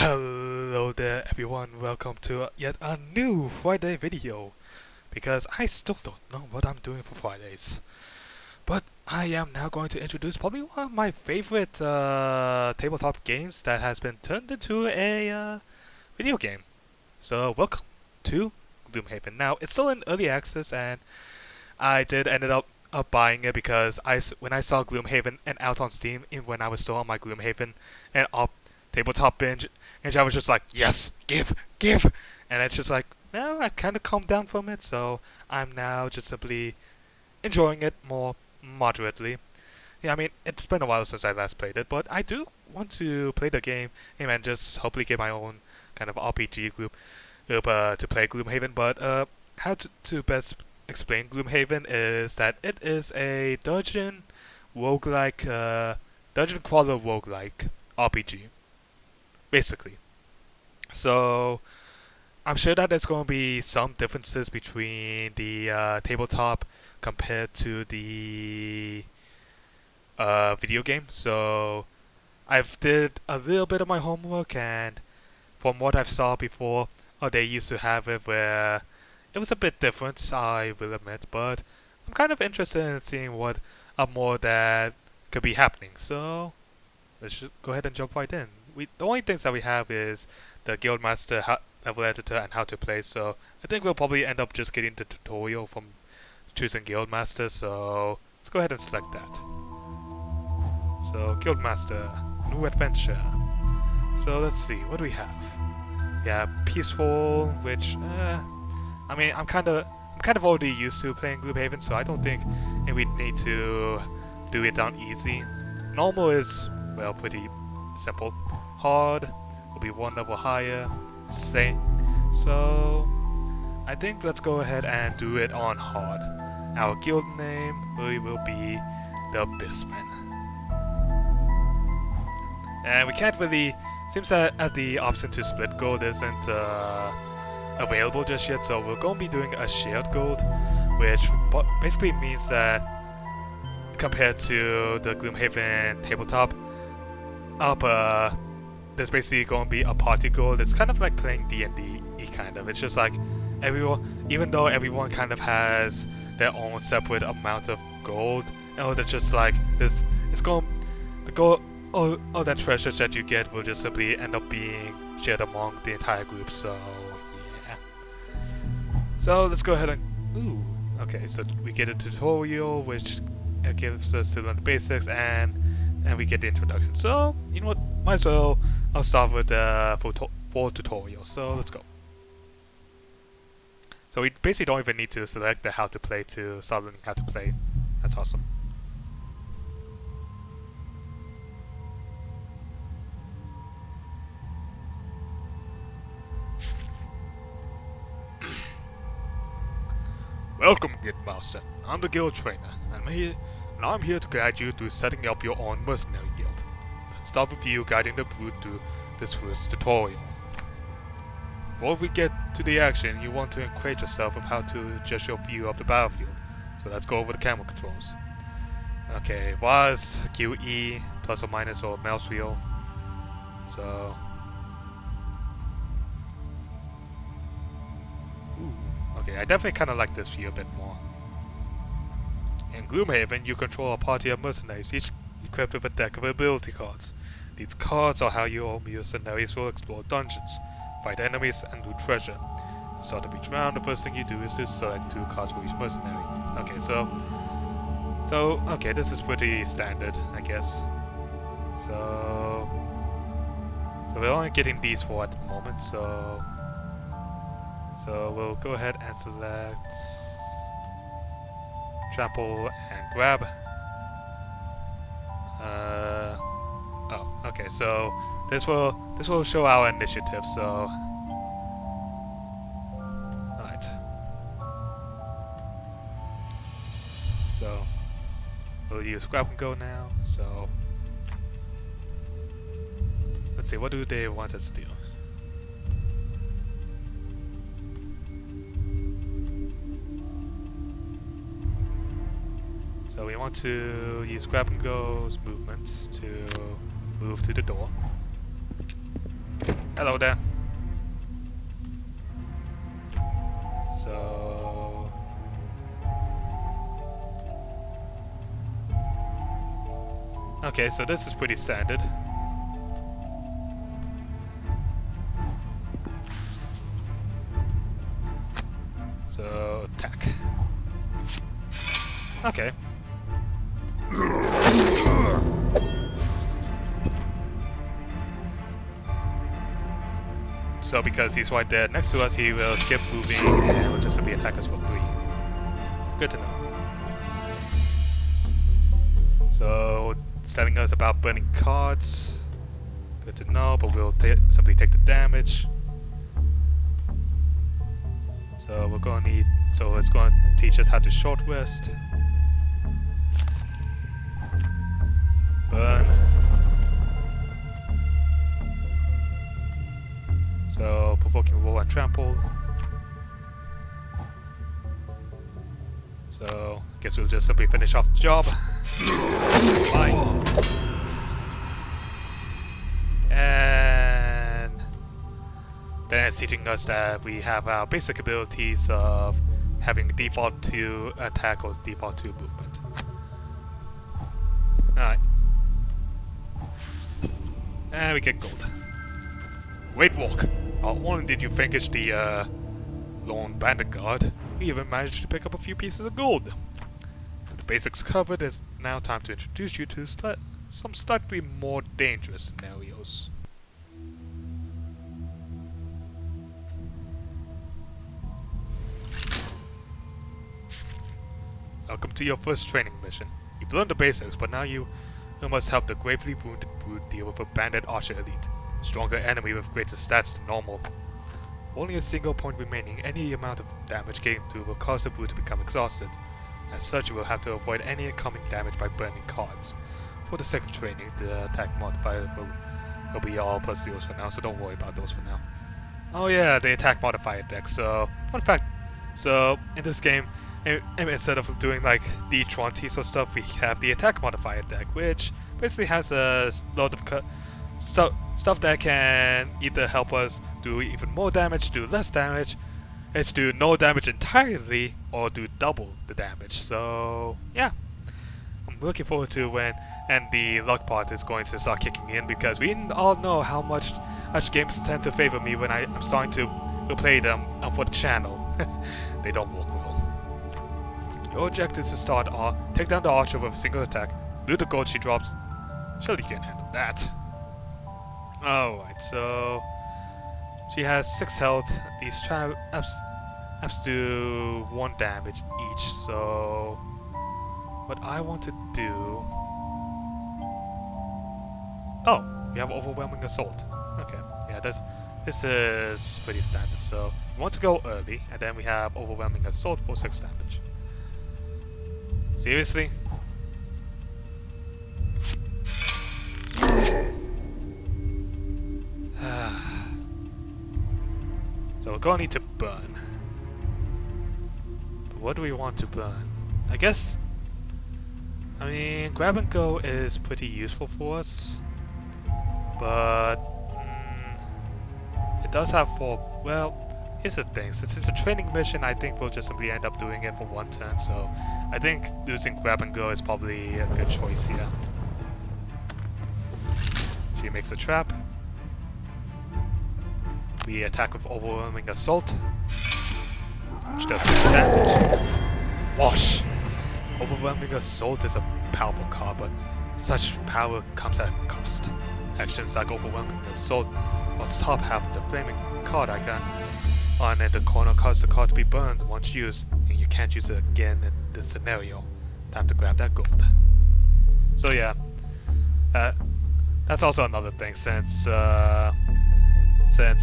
Hello there everyone, welcome to yet a new Friday video. Because I still don't know what I'm doing for Fridays. But I am now going to introduce probably one of my favorite tabletop games that has been turned into a video game. So welcome to Gloomhaven. Now it's still in early access and I did ended up buying it because when I saw Gloomhaven and out on Steam, even when I was still on my Gloomhaven and tabletop binge, and I was just like, yes, give, and it's just like, no, I kind of calmed down from it, so I'm now just simply enjoying it more moderately. Yeah, I mean, it's been a while since I last played it, but I do want to play the game and just hopefully get my own kind of RPG group to play Gloomhaven. But how to best explain Gloomhaven is that it is a dungeon roguelike, dungeon crawler roguelike RPG, basically. So I'm sure that there's going to be some differences between the tabletop compared to the video game. So I've did a little bit of my homework, and from what I've saw before, they used to have it where it was a bit different, I will admit, but I'm kind of interested in seeing what more that could be happening. So let's just go ahead and jump right in. The only things that we have is the Guildmaster level editor and how to play, so I think we'll probably end up just getting the tutorial from choosing Guildmaster, so let's go ahead and select that. So Guildmaster, new adventure. So let's see, what do we have? Yeah, peaceful, which I mean, I'm kind of already used to playing Gloomhaven, so I don't think we need to do it down easy. Normal is, well, pretty simple. Hard will be one level higher. Same. So I think let's go ahead and do it on hard. Our guild name really will be the AbyssMan. And we can't really, seems that the option to split gold isn't available just yet, so we're going to be doing a shared gold, which basically means that compared to the Gloomhaven tabletop, there's basically going to be a party gold. It's kind of like playing D&D kind of. It's just like everyone, even though everyone kind of has their own separate amount of gold, that's just like this. It's going, the gold, all that treasures that you get will just simply end up being shared among the entire group. So yeah. So let's go ahead and okay. So we get a tutorial which gives us to learn the basics, and we get the introduction. So you know what? Might as well. I'll start with the full tutorial. So let's go. So we basically don't even need to select the how to play to start learning how to play. That's awesome. Welcome, Guildmaster. I'm the guild trainer. I'm here to guide you through setting up your own mercenary guild. Let's start with you guiding the brute through this first tutorial. Before we get to the action, you want to acquaint yourself with how to adjust your view of the battlefield. So let's go over the camera controls. Okay, was QE, plus or minus, or mouse wheel. So okay, I definitely kind of like this view a bit more. In Gloomhaven, you control a party of mercenaries, each equipped with a deck of ability cards. These cards are how your mercenaries will explore dungeons, fight enemies, and loot treasure. To start of each round, the first thing you do is to select 2 cards for each mercenary. Okay, so okay, this is pretty standard, I guess. So we're only getting these 4 at the moment, so we'll go ahead and select trample and grab. Okay, so this will show our initiative, so alright. So we'll use grab and go now, so let's see, what do they want us to do? So we want to use grab and go's movement to move to the door. Hello there. So... okay, so this is pretty standard. So, attack. Okay. So because he's right there next to us, he will skip moving and will just simply attack us for 3. Good to know. So it's telling us about burning cards. Good to know, but we'll simply take the damage. So we're going to need... so it's going to teach us how to short rest. Burn. So, provoking roll and trample. So, guess we'll just simply finish off the job. Bye. And then it's teaching us that we have our basic abilities of having default to attack or default to movement. Alright. And we get gold. Great walk. Not only did you vanquish the lone bandit guard, you even managed to pick up a few pieces of gold. With the basics covered, it's now time to introduce you to some slightly more dangerous scenarios. Welcome to your first training mission. You've learned the basics, but now you must help the gravely wounded brute deal with a bandit archer elite. Stronger enemy with greater stats than normal. Only a single point remaining. Any amount of damage gained through will cause the brute to become exhausted. As such, you will have to avoid any incoming damage by burning cards. For the sake of training, the attack modifier will be all plus zeros for now, so don't worry about those for now. Oh yeah, the attack modifier deck. So, fun fact. So, in this game, instead of doing like D20s or stuff, we have the attack modifier deck, which basically has a lot of stuff that can either help us do even more damage, do less damage, do no damage entirely, or do double the damage. So yeah, I'm looking forward to when the luck part is going to start kicking in, because we all know how much games tend to favor me when I'm starting to play them for the channel. They don't work well. Your objective is to start take down the archer with a single attack. Loot the gold she drops. Surely you can handle that. Alright, so she has 6 health. These traps do 1 damage each, so what I want to do... oh, we have overwhelming assault. Okay, yeah, this is pretty standard, so we want to go early, and then we have overwhelming assault for 6 damage. Seriously? So we're gonna need to burn. But what do we want to burn? I guess... I mean, grab and go is pretty useful for us. But... it does have 4... well, here's the thing. Since it's a training mission, I think we'll just simply end up doing it for 1 turn. So I think using grab and go is probably a good choice here. She makes a trap. We attack with overwhelming assault, which does 6 damage. Wash! Overwhelming assault is a powerful card, but such power comes at a cost. Actions like overwhelming assault or top half of the flaming card icon on in the corner cause the card to be burned once used, and you can't use it again in this scenario. Time to grab that gold. So yeah, that's also another thing, since it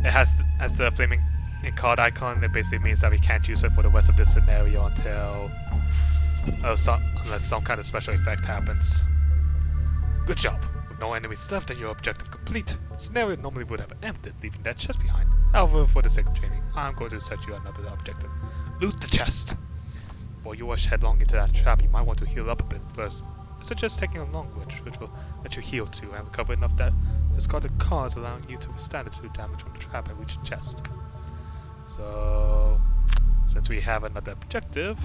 has the flaming card icon. It basically means that we can't use it for the rest of this scenario until unless some kind of special effect happens. Good job. With no enemies left and your objective complete, the scenario normally would have ended, leaving that chest behind. However, for the sake of training, I'm going to set you another objective. Loot the chest. Before you rush headlong into that trap, you might want to heal up a bit first. I suggest taking a long rest, which will let you heal too and recover enough discard the cards, allowing you to withstand the 2 damage from the trap and reach the chest. So, since we have another objective,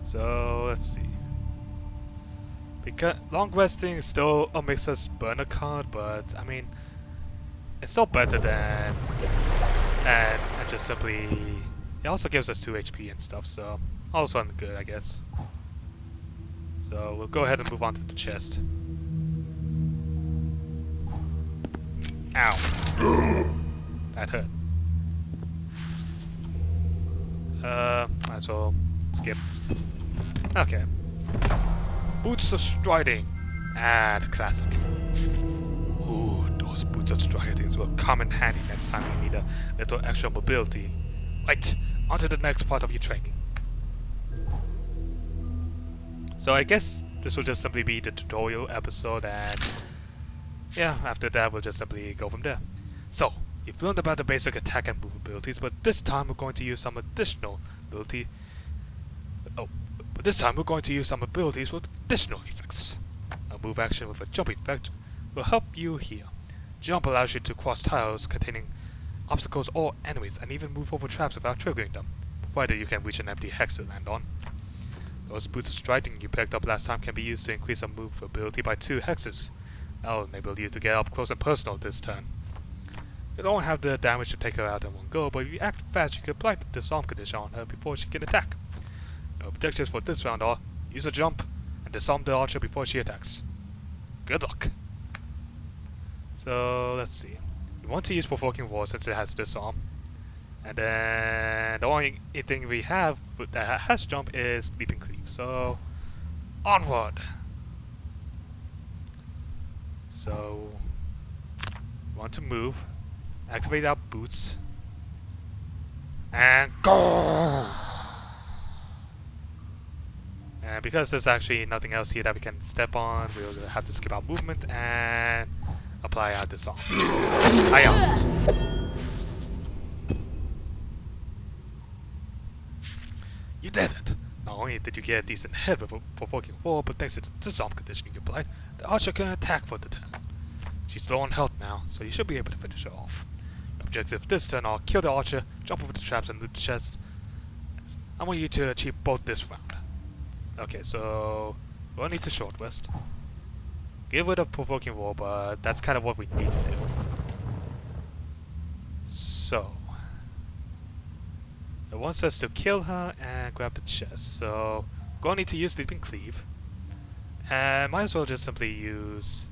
so let's see. Because long resting still makes us burn a card, but I mean, it's still better than and just simply. It also gives us 2 HP and stuff, so also good, I guess. So we'll go ahead and move on to the chest. Ow! That hurt. Might as well skip. Okay. Boots of Striding. Ah, the classic. Ooh, those boots of striding will come in handy next time you need a little extra mobility. Right, on to the next part of your training. So I guess this will just simply be the tutorial episode, and yeah, after that we'll just simply go from there. So, you've learned about the basic attack and move abilities, but this time we're going to use some additional ability. But this time we're going to use some abilities with additional effects. A move action with a jump effect will help you here. Jump allows you to cross tiles containing obstacles or enemies, and even move over traps without triggering them, provided you can reach an empty hex to land on. Those boots of striding you picked up last time can be used to increase a move ability by 2 hexes. That will enable you to get up close and personal this turn. You don't have the damage to take her out in one go, but if you act fast you can apply the disarm condition on her before she can attack. Your objectives for this round are: use a jump and disarm the archer before she attacks. Good luck! So let's see. We want to use Provoking Roar since it has disarm. And then the only thing we have that has jump is Leaping Cleave. So onward! So we want to move, activate our boots, and go! And because there's actually nothing else here that we can step on, we'll have to skip our movement and apply our disarm. Hiya! You did it! Not only did you get a decent hit with a Provoking Roar, but thanks to the disarm condition you applied, the archer can attack for the turn. She's low on health now, so you should be able to finish her off. Your objectives this turn are: kill the archer, jump over the traps, and loot the chest. I want you to achieve both this round. Okay, so we'll need to short rest. Give it a Provoking Roar, but that's kind of what we need to do. So it wants us to kill her and grab the chest, so we're gonna need to use Leaping Cleave. And might as well just simply use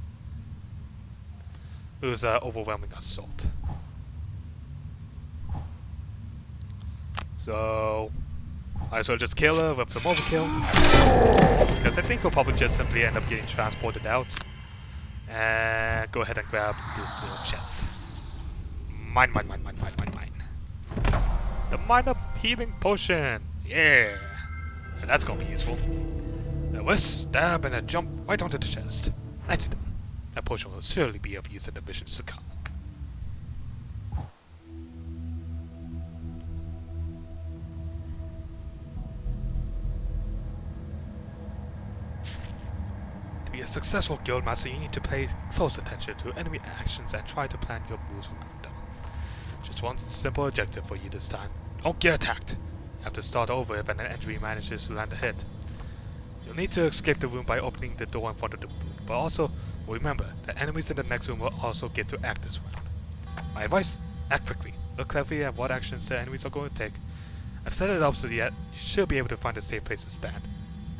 Overwhelming Assault. So might as well just kill her with some overkill, because I think we'll probably just simply end up getting transported out. And go ahead and grab this little chest. Mine. The minor healing potion! Yeah! And that's gonna be useful. A whisk, stab, and a jump right onto the chest. Nicely done. That potion will surely be of use in the missions to come. To be a successful Guildmaster, you need to pay close attention to enemy actions and try to plan your moves around them. Just one simple objective for you this time: don't get attacked. You have to start over if an enemy manages to land a hit. You'll need to escape the room by opening the door in front of the booth, but also remember that enemies in the next room will also get to act this round. My advice: act quickly. Look cleverly at what actions the enemies are going to take. I've set it up so that you should be able to find a safe place to stand,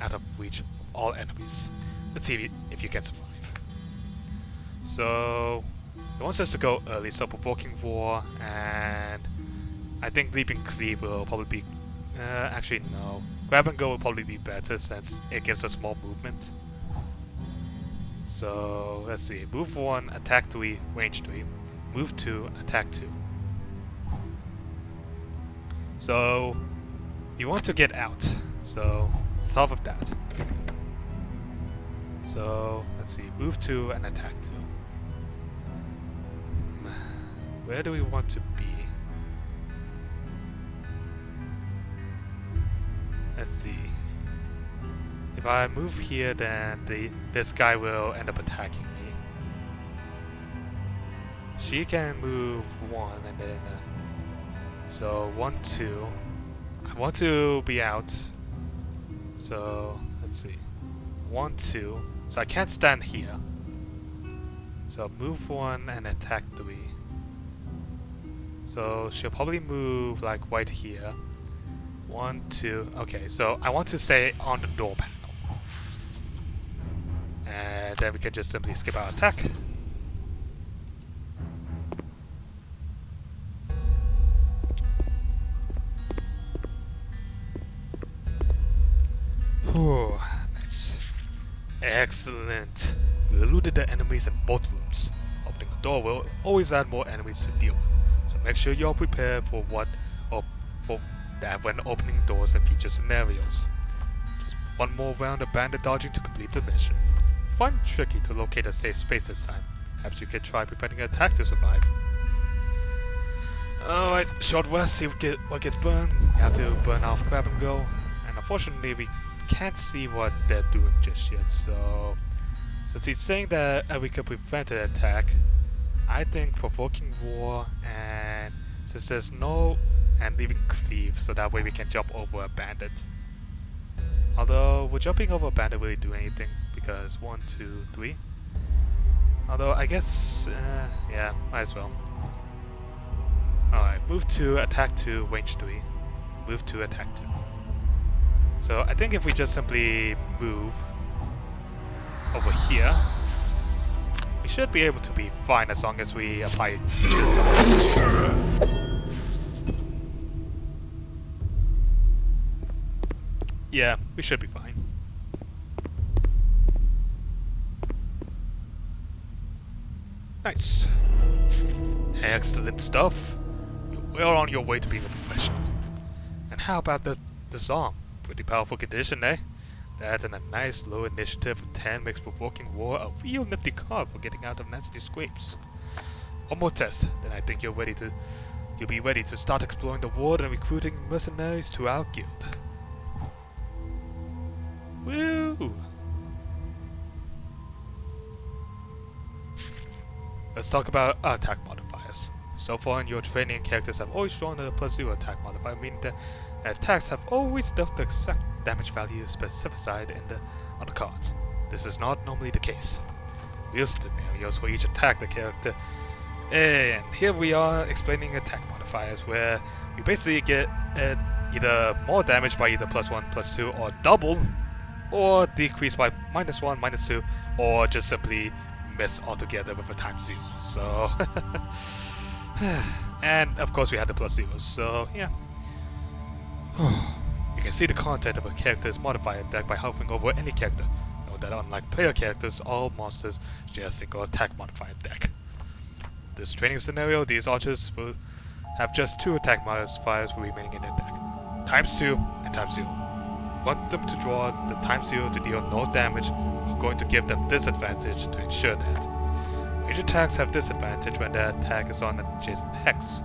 out of reach of all enemies. Let's see if you can survive. So it wants us to go early, so Provoking Roar, and I think Leaping Cleave will probably be... actually no. Grab and Go will probably be better since it gives us more movement. So let's see. Move 1, attack 3, range 3. Move 2, attack 2. So you want to get out. So solve of that. So let's see. Move 2 and attack 2. Where do we want to be? Let's see. If I move here, then this guy will end up attacking me. She can move 1 and then... so 1, 2. I want to be out. So, let's see. 1, 2. So I can't stand here. So move 1 and attack 3. So she'll probably move like right here. 1, 2. Okay, so I want to stay on the door panel. And then we can just simply skip our attack. Whew, nice. Excellent. We eluded the enemies in both rooms. Opening a door will always add more enemies to deal with, so make sure you're prepared for that when opening doors in future scenarios. Just one more round of bandit dodging to complete the mission. You find it tricky to locate a safe space this time. Perhaps you could try preventing an attack to survive. Alright, short rest, see what gets burned. We have to burn off grab and go, and unfortunately we can't see what they're doing just yet, so since he's saying that we could prevent an attack, I think provoking war, and since there's no, and leaving cleave, so that way we can jump over a bandit. Although, would jumping over a bandit really do anything? Because 1, 2, 3. Although, I guess, yeah, might as well. Alright, move 2, attack 2, range 3. Move 2, attack 2. So, I think if we just simply move over here, we should be able to be fine as long as we apply this. Yeah, we should be fine. Nice. Excellent stuff. You're well on your way to being a professional. And how about the song? Pretty powerful condition, eh? That and a nice low initiative of 10 makes provoking war a real nifty card for getting out of nasty scrapes. One more test, then I think you'll be ready to start exploring the world and recruiting mercenaries to our guild. Woo! Let's talk about attack modifiers. So far in your training, characters have always drawn a +0 attack modifier, meaning that attacks have always dealt the exact damage value specified on the cards. This is not normally the case. Real scenarios for each attack the character. And here we are explaining attack modifiers, where we basically get either more damage by either +1, +2, or double, or decrease by -1, -2, or just simply miss altogether with a ×0. So, and of course we had the +0s. So yeah. You can see the content of a character's modifier deck by hovering over any character. Note that unlike player characters, all monsters share a single attack modifier deck. This training scenario, these archers will have just 2 attack modifiers remaining in their deck. ×2 and ×0. Want them to draw the ×0 to deal no damage. We're going to give them disadvantage to ensure that. Range attacks have disadvantage when the attack is on an adjacent hex.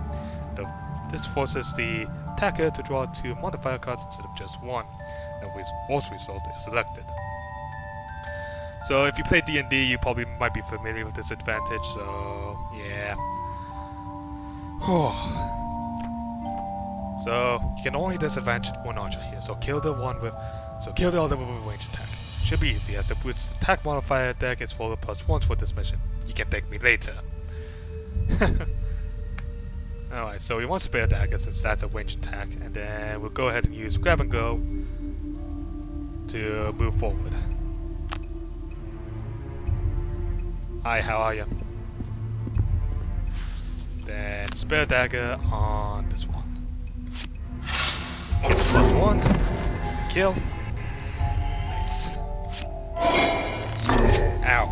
This forces the attacker to draw 2 modifier cards instead of just 1, and the worst result is selected. So if you play D&D, you probably might be familiar with this advantage, so yeah. So you can only disadvantage 1 archer here, so kill the other with a range attack. Should be easy, as the brute's attack modifier deck is full of +1s for this mission. You can thank me later. Alright, so we want spare dagger since that's a range attack, and then we'll go ahead and use grab and go to move forward. Hi, how are you? Then spare dagger on this one. +1. Kill. Nice. Ow.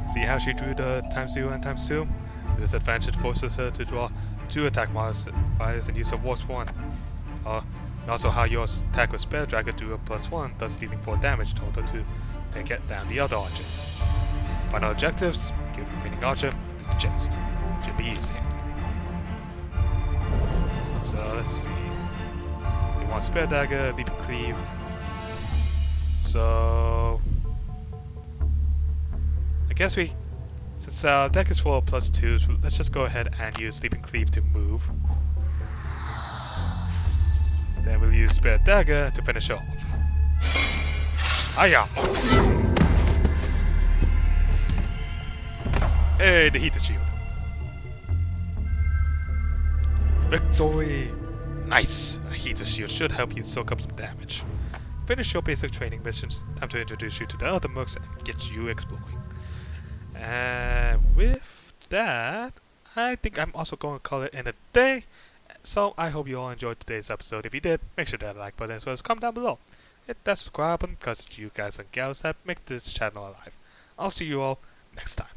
See how she drew the ×0 and ×2? This advantage forces her to draw 2 attack modifiers and use a worst 1. And also how your attack with spare dagger do a +1, thus dealing 4 damage total to take it down the other archer. Final objectives: kill the remaining archer, loot the chest. Should be easy. So let's see. We want spare dagger, leap and cleave. So I guess since deck is full of +2s, let's just go ahead and use Sleeping Cleave to move. Then we'll use Spirit Dagger to finish off. Hiya! Hey, the Heater Shield. Victory! Nice! A Heater Shield should help you soak up some damage. Finish your basic training missions. Time to introduce you to the other mooks and get you exploring. And with that, I think I'm also going to call it in a day. So I hope you all enjoyed today's episode. If you did, make sure to hit that like button as well as comment down below. Hit that subscribe button because it's you guys and gals that make this channel alive. I'll see you all next time.